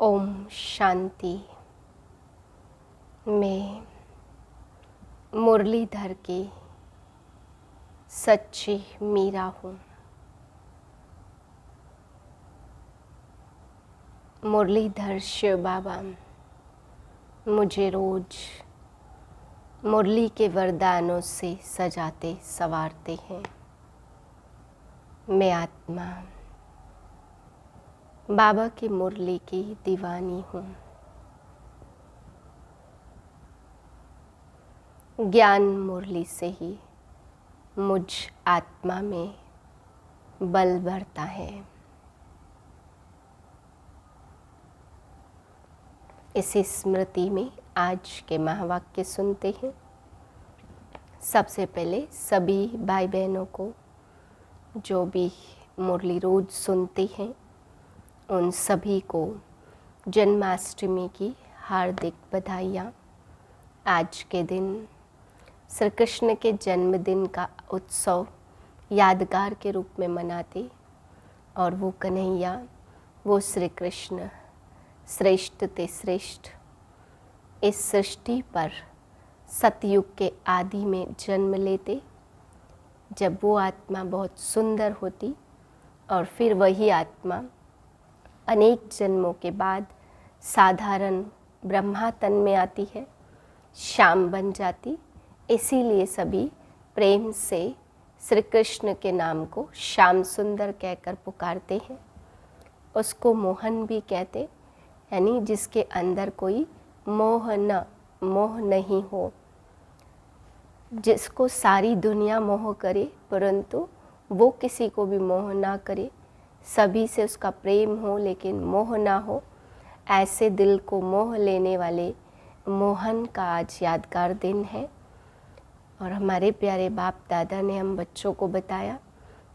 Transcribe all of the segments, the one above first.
ओम शांति। मैं मुरलीधर की सच्ची मीरा हूँ। मुरलीधर शिव बाबा मुझे रोज मुरली के वरदानों से सजाते संवारते हैं। मैं आत्मा बाबा की मुरली की दीवानी हूँ। ज्ञान मुरली से ही मुझ आत्मा में बल बढ़ता है। इसी स्मृति में आज के महावाक्य सुनते हैं। सबसे पहले सभी भाई बहनों को जो भी मुरली रोज सुनते हैं उन सभी को जन्माष्टमी की हार्दिक बधाइयाँ। आज के दिन श्री कृष्ण के जन्मदिन का उत्सव यादगार के रूप में मनाते और वो कन्हैया, वो श्री कृष्ण श्रेष्ठ ते श्रेष्ठ इस सृष्टि पर सतयुग के आदि में जन्म लेते, जब वो आत्मा बहुत सुंदर होती और फिर वही आत्मा अनेक जन्मों के बाद साधारण ब्रह्मा तन में आती है, श्याम बन जाती। इसीलिए सभी प्रेम से श्री कृष्ण के नाम को श्याम सुंदर कहकर पुकारते हैं। उसको मोहन भी कहते, यानी जिसके अंदर कोई मोह नहीं हो, जिसको सारी दुनिया मोह करे परंतु वो किसी को भी मोह ना करे, सभी से उसका प्रेम हो लेकिन मोह ना हो, ऐसे दिल को मोह लेने वाले मोहन का आज यादगार दिन है। और हमारे प्यारे बाप दादा ने हम बच्चों को बताया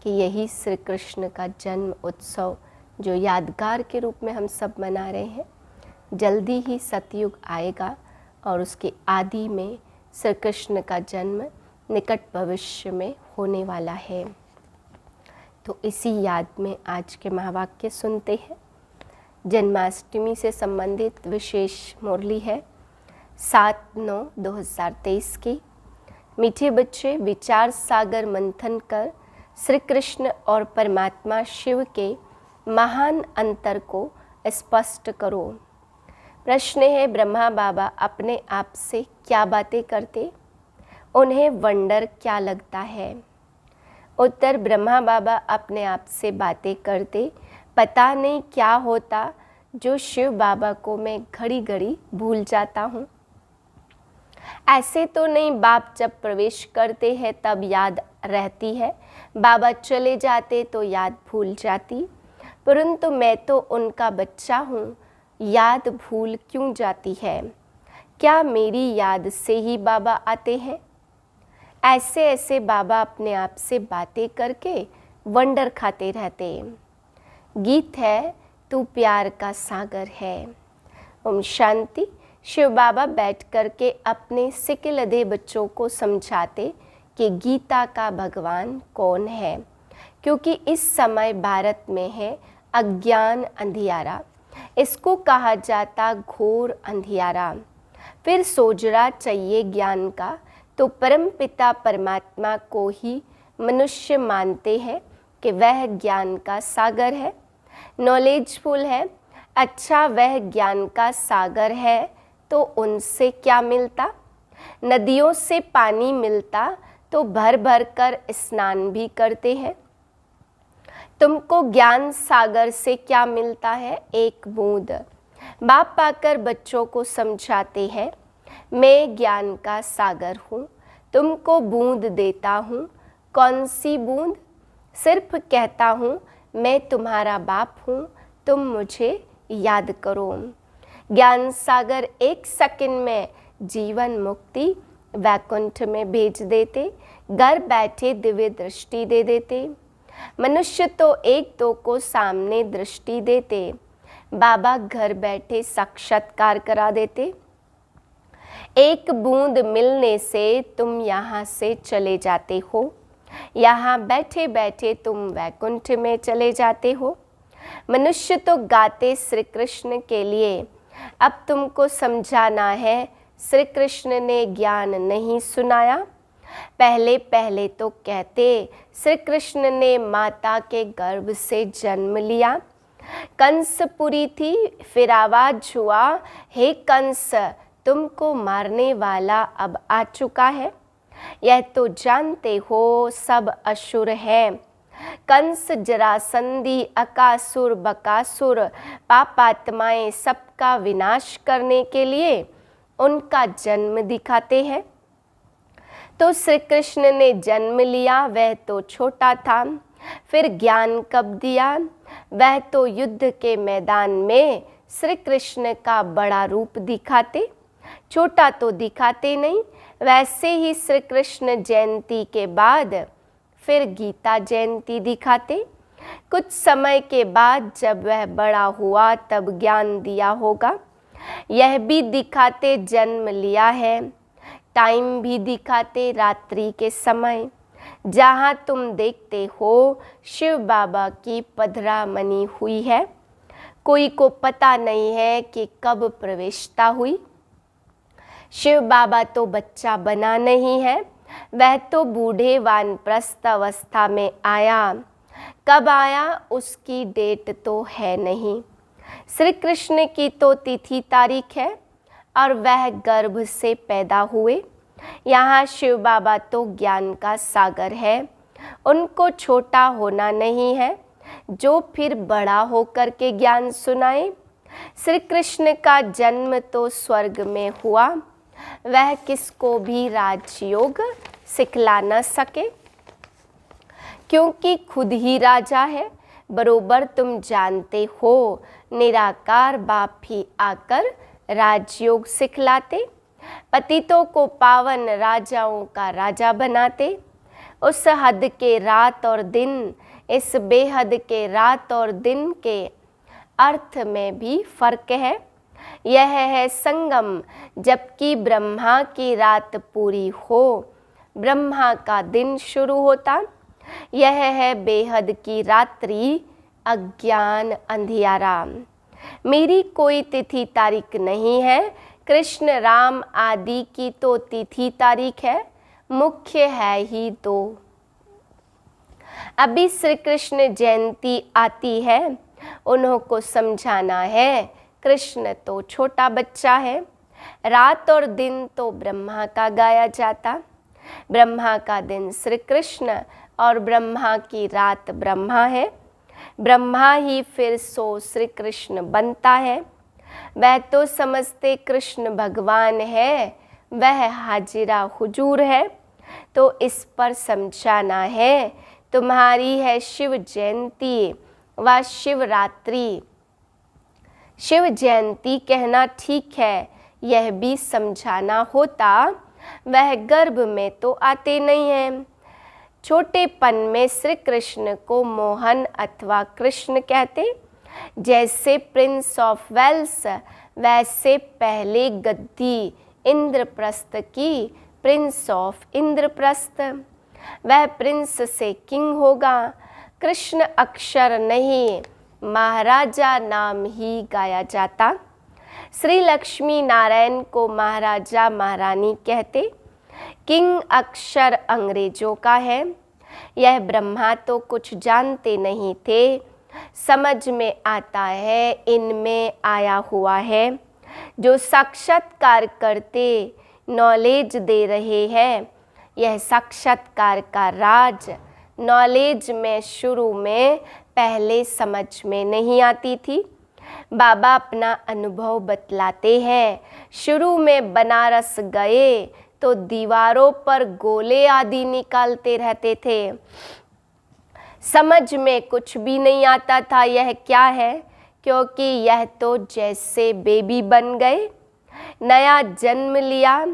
कि यही श्री कृष्ण का जन्म उत्सव जो यादगार के रूप में हम सब मना रहे हैं, जल्दी ही सतयुग आएगा और उसके आदि में श्री कृष्ण का जन्म निकट भविष्य में होने वाला है। तो इसी याद में आज के महावाक्य सुनते हैं। जन्माष्टमी से संबंधित विशेष मुरली है 7/9/2023 की। मीठे बच्चे, विचार सागर मंथन कर श्री कृष्ण और परमात्मा शिव के महान अंतर को स्पष्ट करो। प्रश्न है, ब्रह्मा बाबा अपने आप से क्या बातें करते? उन्हें वंडर क्या लगता है? उत्तर, ब्रह्मा बाबा अपने आप से बातें करते। पता नहीं क्या होता जो शिव बाबा को मैं घड़ी घड़ी भूल जाता हूँ। ऐसे तो नहीं, बाप जब प्रवेश करते हैं तब याद रहती है, बाबा चले जाते तो याद भूल जाती। परंतु मैं तो उनका बच्चा हूँ, याद भूल क्यों जाती है? क्या मेरी याद से ही बाबा आते हैं? ऐसे ऐसे बाबा अपने आप से बातें करके वंडर खाते रहते। गीत है, तू प्यार का सागर है। ओम शांति। शिव बाबा बैठ करके अपने सिकिलधे बच्चों को समझाते कि गीता का भगवान कौन है, क्योंकि इस समय भारत में है अज्ञान अंधियारा, इसको कहा जाता घोर अंधियारा। फिर सोजरा चाहिए ज्ञान का, तो परम पिता परमात्मा को ही मनुष्य मानते हैं कि वह ज्ञान का सागर है, नॉलेजफुल है। अच्छा, वह ज्ञान का सागर है तो उनसे क्या मिलता? नदियों से पानी मिलता तो भर भर कर स्नान भी करते हैं। तुमको ज्ञान सागर से क्या मिलता है? एक बूंद। बाप पाकर बच्चों को समझाते हैं, मैं ज्ञान का सागर हूँ, तुमको बूंद देता हूँ। कौन सी बूंद? सिर्फ कहता हूँ मैं तुम्हारा बाप हूँ, तुम मुझे याद करो। ज्ञान सागर एक सेकंड में जीवन मुक्ति वैकुंठ में भेज देते, घर बैठे दिव्य दृष्टि दे देते। मनुष्य तो एक दो को सामने दृष्टि देते, बाबा घर बैठे साक्षात्कार करा देते। एक बूंद मिलने से तुम यहाँ से चले जाते हो, यहाँ बैठे बैठे तुम वैकुंठ में चले जाते हो। मनुष्य तो गाते श्री कृष्ण के लिए, अब तुमको समझाना है, श्री कृष्ण ने ज्ञान नहीं सुनाया। पहले पहले तो कहते श्री कृष्ण ने माता के गर्भ से जन्म लिया। कंसपुरी थी, फिर आवाज हुआ, हे कंस, तुमको मारने वाला अब आ चुका है। यह तो जानते हो सब असुर है। कंस, जरासंधी, अकासुर, बकासुर, पापात्माएं सबका विनाश करने के लिए उनका जन्म दिखाते हैं। तो श्री कृष्ण ने जन्म लिया, वह तो छोटा था। फिर ज्ञान कब दिया? वह तो युद्ध के मैदान में श्री कृष्ण का बड़ा रूप दिखाते, छोटा तो दिखाते नहीं। वैसे ही श्री कृष्ण जयंती के बाद फिर गीता जयंती दिखाते। कुछ समय के बाद जब वह बड़ा हुआ तब ज्ञान दिया होगा। यह भी दिखाते जन्म लिया है। टाइम भी दिखाते रात्रि के समय, जहाँ तुम देखते हो शिव बाबा की पधरामनी हुई है। कोई को पता नहीं है कि कब प्रविष्टा हुई। शिव बाबा तो बच्चा बना नहीं है, वह तो बूढ़े वानप्रस्थ अवस्था में आया। कब आया उसकी डेट तो है नहीं। श्री कृष्ण की तो तिथि तारीख है और वह गर्भ से पैदा हुए। यहाँ शिव बाबा तो ज्ञान का सागर है, उनको छोटा होना नहीं है जो फिर बड़ा होकर के ज्ञान सुनाए। श्री कृष्ण का जन्म तो स्वर्ग में हुआ, वह किसको भी राजयोग सिखला न सके, क्योंकि खुद ही राजा है। बरोबर तुम जानते हो, निराकार बाप ही आकर राजयोग सिखलाते, पतितों को पावन राजाओं का राजा बनाते। उस हद के रात और दिन, इस बेहद के रात और दिन के अर्थ में भी फर्क है। यह है संगम, जबकि ब्रह्मा की रात पूरी हो, ब्रह्मा का दिन शुरू होता। यह है बेहद की रात्रि, अज्ञान अंधियारा। मेरी कोई तिथि तारीख नहीं है, कृष्ण राम आदि की तो तिथि तारीख है, मुख्य है ही दो। अभी श्री कृष्ण जयंती आती है, उन्हों को समझाना है, कृष्ण तो छोटा बच्चा है। रात और दिन तो ब्रह्मा का गाया जाता, ब्रह्मा का दिन श्री कृष्ण और ब्रह्मा की रात ब्रह्मा है। ब्रह्मा ही फिर सो श्री कृष्ण बनता है। वह तो समझते कृष्ण भगवान है, वह हाजिरा हुजूर है। तो इस पर समझाना है, तुम्हारी है शिव जयंती व शिवरात्रि। शिव जयंती कहना ठीक है, यह भी समझाना होता, वह गर्भ में तो आते नहीं हैं। छोटेपन में श्री कृष्ण को मोहन अथवा कृष्ण कहते। जैसे प्रिंस ऑफ वेल्स, वैसे पहले गद्दी इंद्रप्रस्थ की, प्रिंस ऑफ इंद्रप्रस्थ। वह प्रिंस से किंग होगा। कृष्ण अक्षर नहीं, महाराजा नाम ही गाया जाता। श्री लक्ष्मी नारायण को महाराजा महारानी कहते। किंग अक्षर अंग्रेजों का है। यह ब्रह्मा तो कुछ जानते नहीं थे, समझ में आता है इनमें आया हुआ है। जो साक्षात्कार करते, नॉलेज दे रहे हैं, यह साक्षात्कार का राज नॉलेज में शुरू में पहले समझ में नहीं आती थी। बाबा अपना अनुभव बतलाते हैं। शुरू में बनारस गए तो दीवारों पर गोले आदि निकालते रहते थे, समझ में कुछ भी नहीं आता था यह क्या है, क्योंकि यह तो जैसे बेबी बन गए, नया जन्म लिया।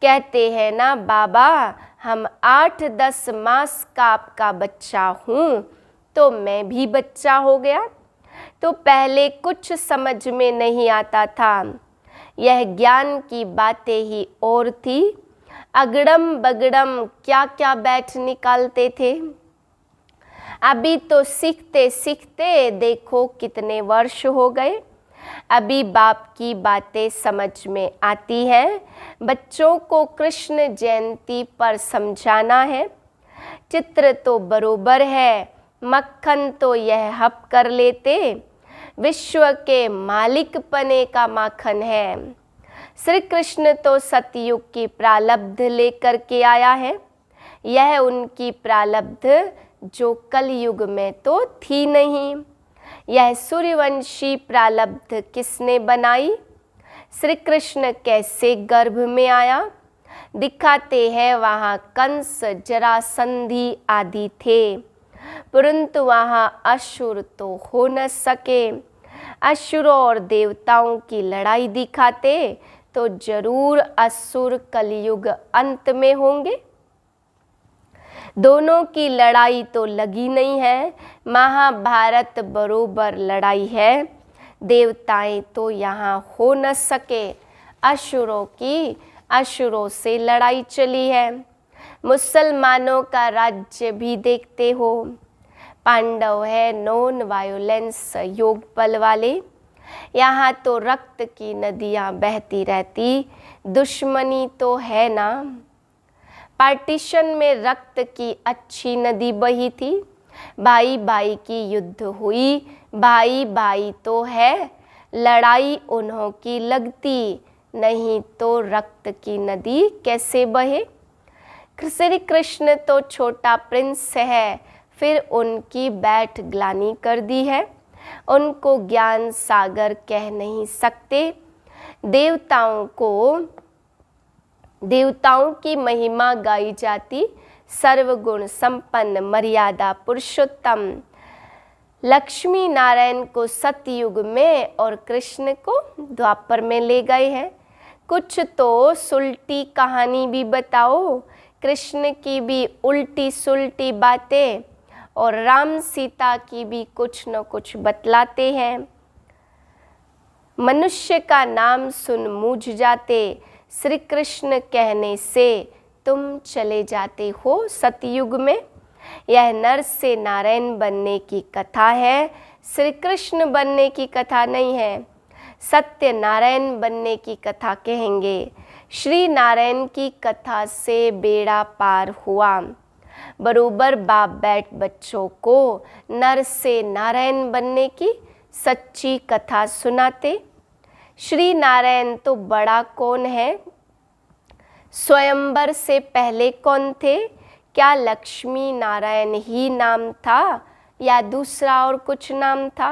कहते हैं ना बाबा, हम 8-10 मास का आपका बच्चा हूँ, तो मैं भी बच्चा हो गया। तो पहले कुछ समझ में नहीं आता था, यह ज्ञान की बातें ही और थी। अगड़म बगड़म क्या क्या बैठ निकालते थे। अभी तो सीखते सीखते देखो कितने वर्ष हो गए। अभी बाप की बातें समझ में आती हैं। बच्चों को कृष्ण जयंती पर समझाना है। चित्र तो बरोबर है, मक्खन तो यह हप कर लेते, विश्व के मालिक पने का माखन है। श्री कृष्ण तो सतयुग की प्रारब्ध लेकर के आया है। यह उनकी प्रारब्ध जो कलयुग में तो थी नहीं। यह सूर्यवंशी प्रारब्ध किसने बनाई? श्री कृष्ण कैसे गर्भ में आया? दिखाते हैं वहाँ कंस जरासंधि आदि थे, परंतु वहाँ असुर तो हो न सके। असुरों और देवताओं की लड़ाई दिखाते तो जरूर असुर कलयुग अंत में होंगे। दोनों की लड़ाई तो लगी नहीं है। महाभारत बरोबर लड़ाई है। देवताएं तो यहाँ हो न सके। असुरों की असुरों से लड़ाई चली है। मुसलमानों का राज्य भी देखते हो। पांडव है नॉन वायोलेंस योग बल वाले। यहाँ तो रक्त की नदियाँ बहती रहती, दुश्मनी तो है ना। पार्टीशन में रक्त की अच्छी नदी बही थी। भाई भाई की युद्ध हुई, भाई भाई तो है, लड़ाई उन्हों की लगती, नहीं तो रक्त की नदी कैसे बहे। श्री कृष्ण तो छोटा प्रिंस है, फिर उनकी बैठ ग्लानि कर दी है। उनको ज्ञान सागर कह नहीं सकते। देवताओं की महिमा गाई जाती, सर्वगुण संपन्न मर्यादा पुरुषोत्तम। लक्ष्मी नारायण को सतयुग में और कृष्ण को द्वापर में ले गए हैं। कुछ तो सुलटी कहानी भी बताओ। कृष्ण की भी उल्टी सुलटी बातें और राम सीता की भी कुछ न कुछ बतलाते हैं। मनुष्य का नाम सुन मूझ जाते, श्री कृष्ण कहने से तुम चले जाते हो सतयुग में। यह नर से नारायण बनने की कथा है, श्री कृष्ण बनने की कथा नहीं है। सत्य नारायण बनने की कथा कहेंगे। श्री नारायण की कथा से बेड़ा पार हुआ। बरोबर बाप बैठ बच्चों को नर से नारायण बनने की सच्ची कथा सुनाते। श्री नारायण तो बड़ा कौन है? स्वयंवर से पहले कौन थे? क्या लक्ष्मी नारायण ही नाम था या दूसरा और कुछ नाम था?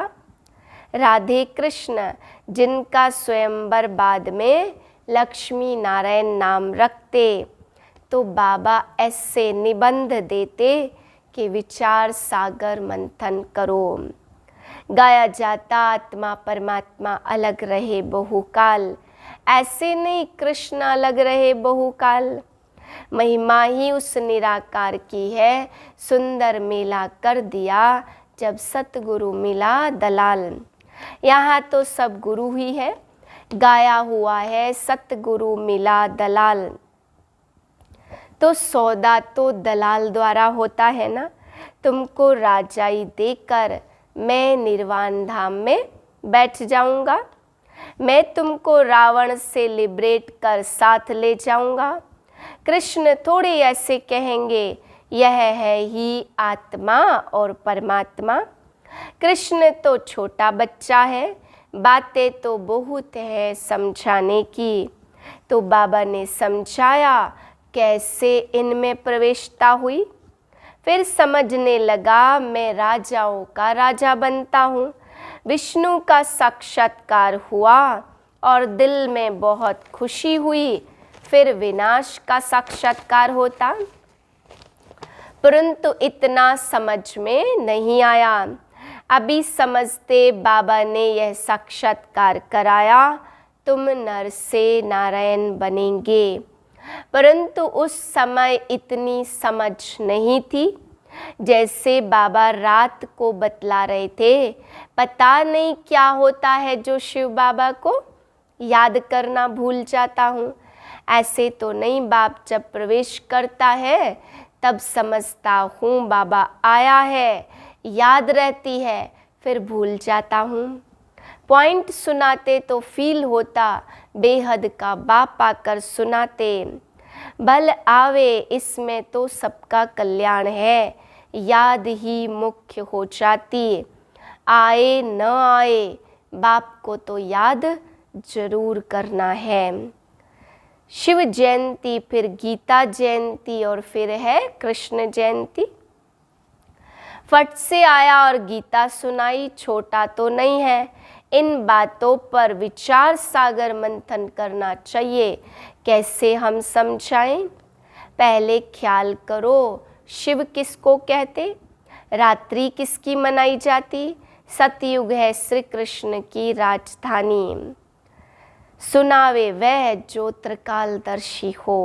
राधे कृष्ण जिनका स्वयंवर बाद में लक्ष्मी नारायण नाम रखते, तो बाबा ऐसे निबंध देते कि विचार सागर मंथन करो। गाया जाता आत्मा परमात्मा अलग रहे बहुकाल, ऐसे नहीं कृष्ण अलग रहे बहुकाल। महिमा ही उस निराकार की है, सुंदर मेला कर दिया जब सतगुरु मिला दलाल। यहाँ तो सब गुरु ही है, गाया हुआ है सतगुरु मिला दलाल। तो सौदा तो दलाल द्वारा होता है ना। तुमको राजाई देकर मैं निर्वाण धाम में बैठ जाऊंगा। मैं तुमको रावण से लिबरेट कर साथ ले जाऊंगा। कृष्ण थोड़े ऐसे कहेंगे यह है ही आत्मा और परमात्मा। कृष्ण तो छोटा बच्चा है, बातें तो बहुत है समझाने की। तो बाबा ने समझाया कैसे इनमें प्रवेशता हुई। फिर समझने लगा मैं राजाओं का राजा बनता हूँ। विष्णु का साक्षात्कार हुआ और दिल में बहुत खुशी हुई। फिर विनाश का साक्षात्कार होता, परंतु इतना समझ में नहीं आया। अभी समझते बाबा ने यह साक्षात्कार कराया, तुम नर से नारायण बनेंगे। परंतु उस समय इतनी समझ नहीं थी। जैसे बाबा रात को बतला रहे थे, पता नहीं क्या होता है जो शिव बाबा को याद करना भूल जाता हूँ। ऐसे तो नहीं, बाप जब प्रवेश करता है तब समझता हूँ बाबा आया है, याद रहती है फिर भूल जाता हूँ। पॉइंट सुनाते तो फील होता, बेहद का बाप आकर सुनाते। भल आवे इसमें तो सबका कल्याण है, याद ही मुख्य हो जाती। आए न आए बाप को तो याद जरूर करना है। शिव जयंती, फिर गीता जयंती और फिर है कृष्ण जयंती। फट से आया और गीता सुनाई, छोटा तो नहीं है। इन बातों पर विचार सागर मंथन करना चाहिए, कैसे हम समझाएं। पहले ख्याल करो, शिव किसको कहते, रात्रि किसकी मनाई जाती। सतयुग है श्री कृष्ण की राजधानी, सुनावे वह जो त्रिकालदर्शी हो।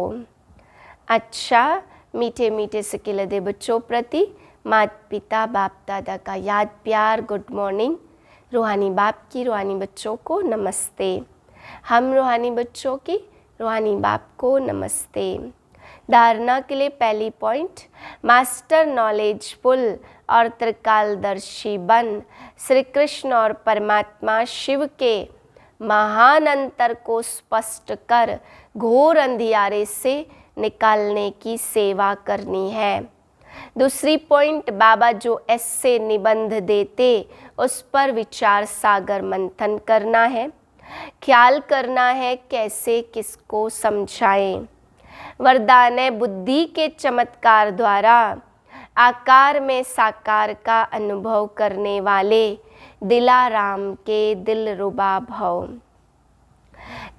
अच्छा, मीठे मीठे से खिलते बच्चों प्रति माता पिता बाप दादा का याद प्यार गुड मॉर्निंग। रूहानी बाप की रूहानी बच्चों को नमस्ते। हम रूहानी बच्चों की रूहानी बाप को नमस्ते। धारणा के लिए पहली पॉइंट, मास्टर नॉलेजफुल और त्रिकालदर्शी बन श्री कृष्ण और परमात्मा शिव के महान अंतर को स्पष्ट कर घोर अंधियारे से निकालने की सेवा करनी है। दूसरी पॉइंट, बाबा जो ऐसे निबंध देते उस पर विचार सागर मंथन करना है, ख्याल करना है कैसे किसको समझाएं। वरदान है बुद्धि के चमत्कार द्वारा आकार में साकार का अनुभव करने वाले दिलाराम के दिलरुबा भव।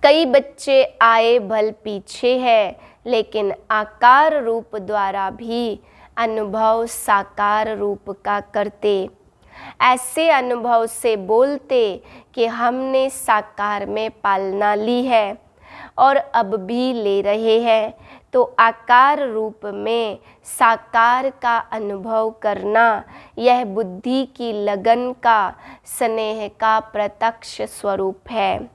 कई बच्चे आए भल पीछे है, लेकिन आकार रूप द्वारा भी अनुभव साकार रूप का करते। ऐसे अनुभव से बोलते कि हमने साकार में पालना ली है और अब भी ले रहे हैं। तो आकार रूप में साकार का अनुभव करना यह बुद्धि की लगन का, स्नेह का प्रत्यक्ष स्वरूप है।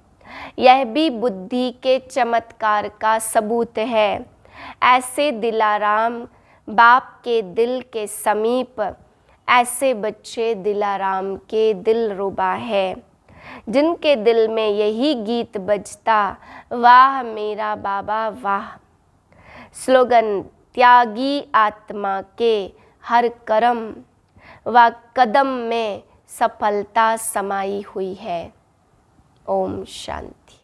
यह भी बुद्धि के चमत्कार का सबूत है। ऐसे दिलाराम बाप के दिल के समीप, ऐसे बच्चे दिलाराम के दिलरुबा है, जिनके दिल में यही गीत बजता, वाह मेरा बाबा वाह। स्लोगन, त्यागी आत्मा के हर कर्म व कदम में सफलता समाई हुई है। ओम शांति।